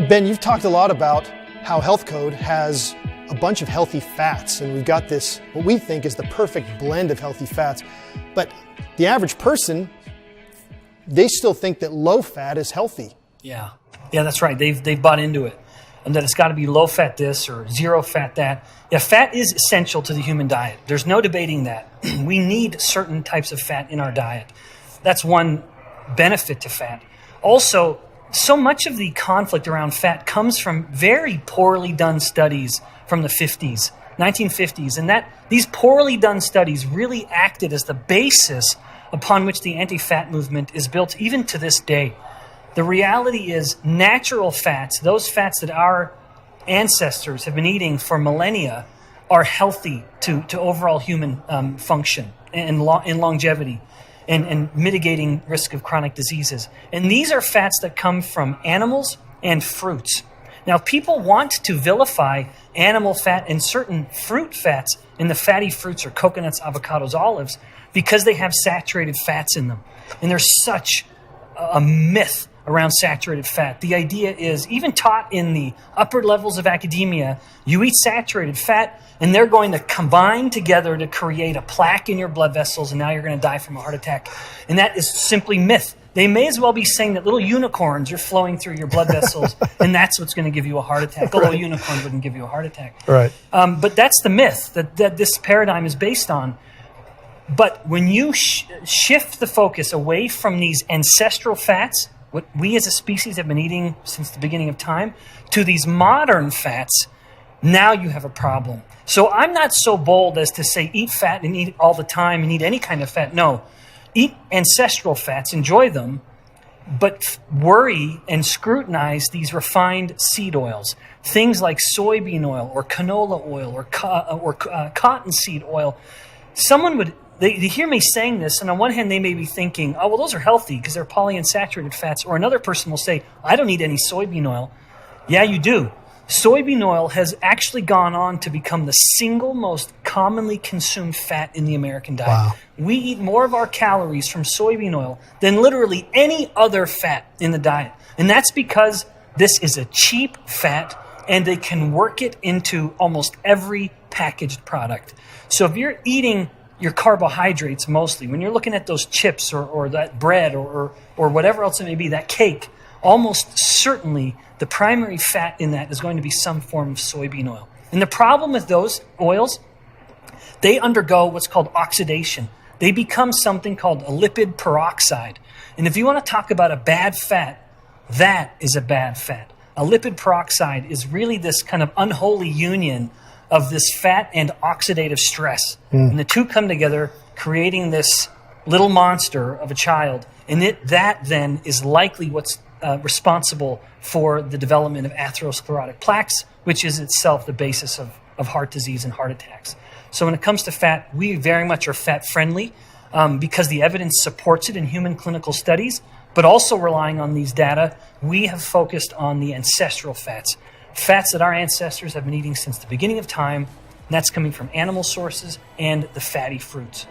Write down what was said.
Ben, you've talked a lot about how Health Code has a bunch of healthy fats, and we've got this, what we think is the perfect blend of healthy fats. But the average person, they still think that low fat is healthy. Yeah, that's right. They've bought into it, and that it's got to be low fat this or zero fat that. Yeah, fat is essential to the human diet. There's no debating that. We need certain types of fat in our diet. That's one benefit to fat. Also, so much of the conflict around fat comes from very poorly done studies from the 1950s, and that these poorly done studies really acted as the basis upon which the anti-fat movement is built even to this day. The reality is natural fats, those fats that our ancestors have been eating for millennia, are healthy to overall human function and longevity and mitigating risk of chronic diseases. And these are fats that come from animals and fruits. Now, people want to vilify animal fat and certain fruit fats in the fatty fruits or coconuts, avocados, olives, because they have saturated fats in them. And there's such a myth around saturated fat. The idea is, even taught in the upper levels of academia, you eat saturated fat and they're going to combine together to create a plaque in your blood vessels, and now you're going to die from a heart attack. And that is simply myth. They may as well be saying that little unicorns are flowing through your blood vessels, and that's what's going to give you a heart attack. Although a unicorn wouldn't give you a heart attack. Right. But that's the myth that this paradigm is based on. But when you shift the focus away from these ancestral fats, what we as a species have been eating since the beginning of time, to these modern fats, now you have a problem. So I'm not so bold as to say eat fat and eat it all the time and eat any kind of fat. No. Eat ancestral fats, enjoy them, but worry and scrutinize these refined seed oils. Things like soybean oil or canola oil or cottonseed oil. They hear me saying this, and on one hand they may be thinking, oh, well, those are healthy because they're polyunsaturated fats. Or another person will say, I don't need any soybean oil. Yeah, you do. Soybean oil has actually gone on to become the single most commonly consumed fat in the American diet. Wow. We eat more of our calories from soybean oil than literally any other fat in the diet. And that's because this is a cheap fat, and they can work it into almost every packaged product. So if you're eating your carbohydrates mostly, when you're looking at those chips or that bread or whatever else it may be, that cake, almost certainly the primary fat in that is going to be some form of soybean oil. And the problem with those oils, they undergo what's called oxidation. They become something called a lipid peroxide. And if you want to talk about a bad fat, that is a bad fat. A lipid peroxide is really this kind of unholy union of this fat and oxidative stress. And the two come together, creating this little monster of a child. And that then is likely what's responsible for the development of atherosclerotic plaques, which is itself the basis of heart disease and heart attacks. So when it comes to fat, we very much are fat friendly because the evidence supports it in human clinical studies, but also relying on these data, we have focused on the ancestral fats that our ancestors have been eating since the beginning of time, and that's coming from animal sources and the fatty fruits.